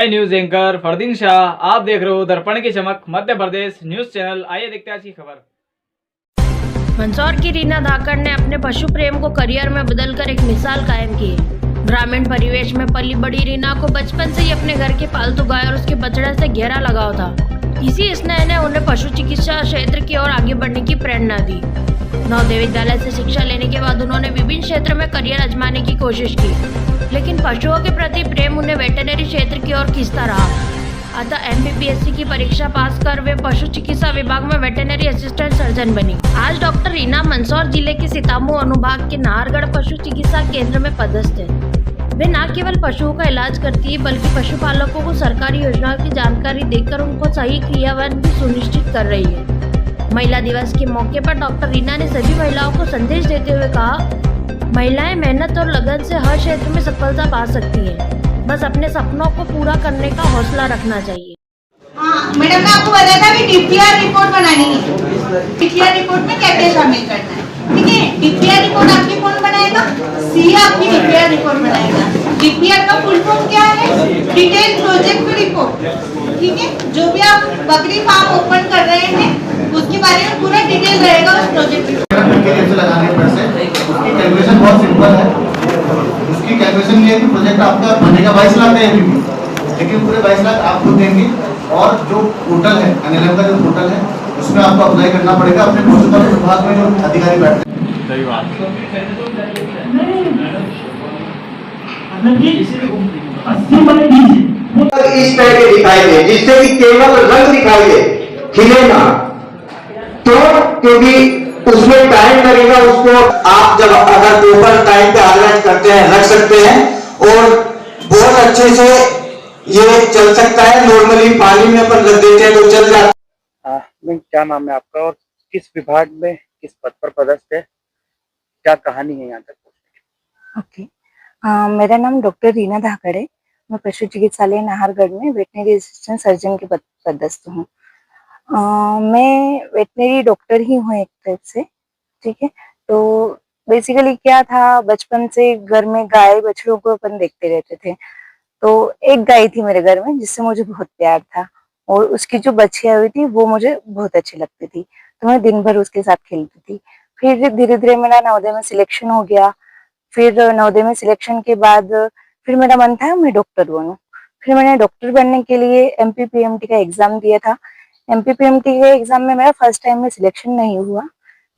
मैं news anchor Fardeen Shah, आप देख रहे हो दर्पण की चमक मध्य प्रदेश न्यूज चैनल। आइए देखते हैं आज की खबर। मंदसौर की रीना धाकड़ ने अपने पशु प्रेम को करियर में बदलकर एक मिसाल कायम की है। ग्रामीण परिवेश में पली बड़ी रीना को बचपन से ही अपने घर के पालतू गाय और उसके बछड़े से गहरा लगाव था। इसी स्नेह ने उन्हें पशु चिकित्सा क्षेत्र की ओर आगे बढ़ने की प्रेरणा दी। नवोदय विद्यालय से शिक्षा लेने के बाद उन्होंने विभिन्न क्षेत्र में करियर आजमाने की कोशिश की, लेकिन पशुओं के प्रति प्रेम उन्हें वेटरनरी क्षेत्र की ओर खींचता रहा। अतः MPPSC की परीक्षा पास कर वे पशु चिकित्सा विभाग में वेटरनरी असिस्टेंट सर्जन बनी। आज डॉक्टर रीना मंदसौर जिले के सीतामऊ अनुभाग के नाहरगढ़ पशु चिकित्सा केंद्र में पदस्थ है। वे न केवल पशुओं का इलाज करती है, बल्कि पशुपालकों को सरकारी योजनाओं की जानकारी देकर उनको सही क्रियान्वयन भी सुनिश्चित कर रही है। महिला दिवस के मौके पर डॉक्टर रीना ने सभी महिलाओं को संदेश देते हुए कहा, महिलाएं मेहनत और लगन से हर क्षेत्र में सफलता पा सकती हैं। बस अपने सपनों को पूरा करने का हौसला रखना चाहिए। मैडम ने आपको बताया था कि DPR रिपोर्ट बनानी है। DPR रिपोर्ट में क्या क्या शामिल करना है, ठीक है। DPR रिपोर्ट आपकी कौन बनाएगा? सी आपकी DPR रिपोर्ट बनाएगा। DPR का फुल फॉर्म क्या है? डिटेल प्रोजेक्ट रिपोर्ट, ठीक है। जो भी आप बकरी फार्म ओपन कर रहे हैं उसके बारे में पूरा डिटेल रहेगा उस प्रोजेक्ट रिपोर्ट लगाने पर से। उसकी कैलकुलेशन बहुत सिंपल है। उसकी कैलकुलेशन ये है कि प्रोजेक्ट आपका बनेगा 22 लाख का, लेकिन पूरे 22 लाख आप खुद देंगे। और जो पोर्टल है NLM का जो पोर्टल है उसमें आपको अप्लाई करना पड़ेगा। अपने पशुपालन विभाग में जो अधिकारी बैठते हैं, सही बात। इस तरह के दिखाई दे, जिससे कि केवल रंग दिखाई दे, खिले ना, तो क्योंकि उसमें टाइम लगेगा। उसको आप जब अगर पेपर टाइम पे हाईलाइट करते हैं, रख सकते हैं और बहुत अच्छे से ये चल सकता है। नॉर्मली पानी में अपन रख देते हैं तो चल जाता है। क्या नाम है आपका और किस विभाग में किस पद पर पदस्थ है, क्या कहानी है यहाँ तक पहुंचने की? मेरा नाम डॉक्टर रीना धाकड़ है। मैं पशु चिकित्सालय नाहरगढ़ में वेटनरी असिस्टेंट सर्जन के पदस्थ हूँ। मैं वेटनरी डॉक्टर ही हूँ एक तरह से, ठीक है। तो बेसिकली क्या था, बचपन से घर में गाय बछड़ों को अपन देखते रहते थे। तो एक गाय थी मेरे घर में जिससे मुझे बहुत प्यार था, और उसकी जो बच्चियां हुई थी वो मुझे बहुत अच्छी लगती थी, तो मैं दिन भर उसके साथ खेलती थी। फिर धीरे धीरे मेरा नवोदय में सिलेक्शन हो गया। फिर नवोदय में सिलेक्शन के बाद फिर मेरा मन था मैं डॉक्टर बनूं। फिर मैंने डॉक्टर बनने के लिए MPPMT का एग्जाम दिया था। MPPMT के एग्जाम में मेरा फर्स्ट टाइम में सिलेक्शन नहीं हुआ।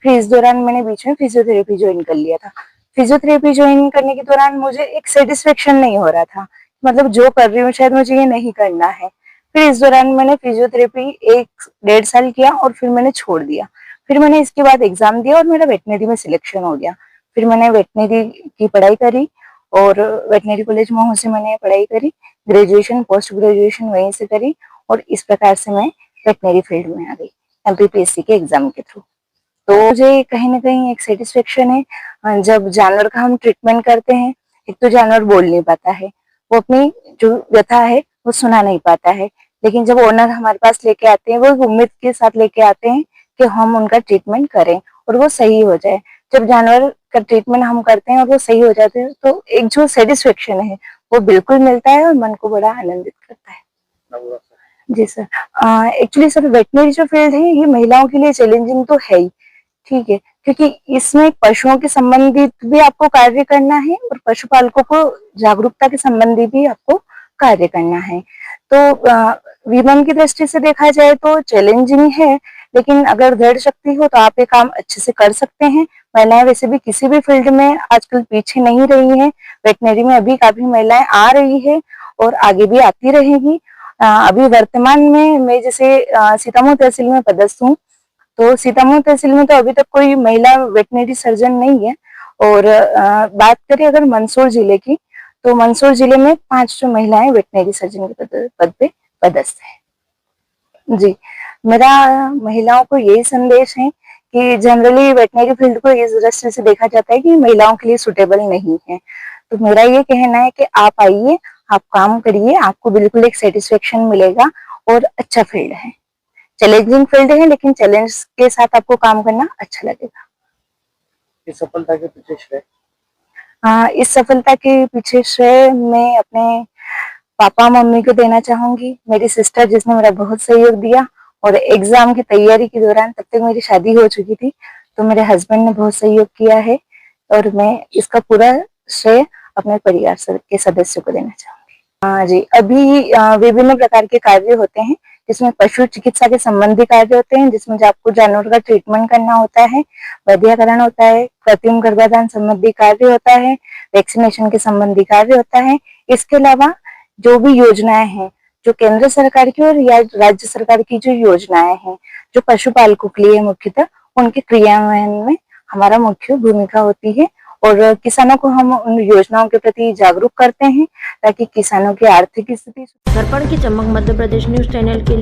फिर इस दौरान मैंने बीच में फिजियोथेरेपी ज्वाइन कर लिया था। फिजियोथेरेपी ज्वाइन करने के दौरान मुझे एक सेटिस्फेक्शन नहीं हो रहा था, मतलब जो कर रही हूँ शायद मुझे ये नहीं करना है। फिर इस दौरान मैंने फिजियोथेरेपी 1-1.5 साल किया और फिर मैंने छोड़ दिया। फिर मैंने इसके बाद एग्जाम दिया और मेरा वेटनरी में सिलेक्शन हो गया। फिर मैंने वेटनरी की पढ़ाई करी और वेटनरी कॉलेज महू से मैंने पढ़ाई करी। ग्रेजुएशन पोस्ट ग्रेजुएशन वहीं से करी और इस प्रकार से मैं वेटनरी फील्ड में आ गई MPPSC के एग्जाम के थ्रू। तो मुझे कहीं ना कहीं एक सेटिस्फेक्शन है जब जानवर का हम ट्रीटमेंट करते हैं। एक तो जानवर बोल नहीं पाता है, वो अपनी जो व्यथा है वो सुना नहीं पाता है, लेकिन जब ओनर हमारे पास लेके आते हैं वो एक उम्मीद के साथ लेके आते हैं कि हम उनका ट्रीटमेंट करें और वो सही हो जाए। जब जानवर का ट्रीटमेंट हम करते हैं और वो सही हो जाते हैं तो एक जो सेटिस्फेक्शन है वो बिल्कुल मिलता है और मन को बड़ा आनंदित करता है। जी सर, एक्चुअली सर वेटनरी जो फील्ड है ये महिलाओं के लिए चैलेंजिंग तो है ही, ठीक है, क्योंकि इसमें पशुओं के संबंधित भी आपको कार्य करना है और पशुपालकों को जागरूकता के संबंधी भी आपको कार्य करना है। तो विमन की दृष्टि से देखा जाए तो चैलेंजिंग है, लेकिन अगर दृढ़ शक्ति हो तो आप ये काम अच्छे से कर सकते हैं। महिलाएं वैसे भी किसी भी फील्ड में आजकल पीछे नहीं रही हैं। वेटनरी में अभी काफी महिलाएं आ रही है और आगे भी आती रहेगी। अभी वर्तमान में मैं जैसे सीतामऊ तहसील में पदस्थ हूँ, तो सीतामऊ तहसील में तो अभी तक कोई महिला वेटनरी सर्जन नहीं है। और बात करें अगर मंदसौर जिले की, तो मंदसौर जिले में 5 जो महिलाएं वेटनरी सर्जन के पद पे पदस्थ है। जी, मेरा महिलाओं को यही संदेश है कि जनरली वेटनरी फील्ड को इस दृष्टि से देखा जाता है कि महिलाओं के लिए सुटेबल नहीं है। तो मेरा ये कहना है कि आप आइए, आप काम करिए, आपको बिल्कुल एक सेटिस्फेक्शन मिलेगा और अच्छा फील्ड है। चैलेंजिंग फील्ड है, लेकिन चैलेंज के साथ आपको काम करना अच्छा लगेगा। इस सफलता के पीछे श्रेय इस सफलता के पीछे श्रेय मैं अपने पापा मम्मी को देना चाहूंगी, मेरी सिस्टर जिसने मेरा बहुत सहयोग दिया, और एग्जाम की तैयारी के दौरान तब तक मेरी शादी हो चुकी थी, तो मेरे हस्बैंड ने बहुत सहयोग किया है, और मैं इसका पूरा श्रेय अपने परिवार के सदस्यों को देना चाहूंगी। हाँ जी, अभी विभिन्न प्रकार के कार्य होते हैं, जिसमें पशु चिकित्सा के संबंधी कार्य होते हैं, जिसमें जो आपको जानवर का ट्रीटमेंट करना होता है, वैद्यकरण होता है, कृत्रिम गर्भाधान संबंधी कार्य होता है, वैक्सीनेशन के संबंधी कार्य होता है। इसके अलावा जो भी योजनाएं हैं, जो केंद्र सरकार की और या राज्य सरकार की जो योजनाएं हैं, जो पशुपालकों के लिए मुख्यतः, उनके क्रियान्वयन में हमारा मुख्य भूमिका होती है, और किसानों को हम उन योजनाओं के प्रति जागरूक करते हैं, ताकि किसानों की आर्थिक स्थिति। दर्पण की चमक मध्य प्रदेश न्यूज चैनल के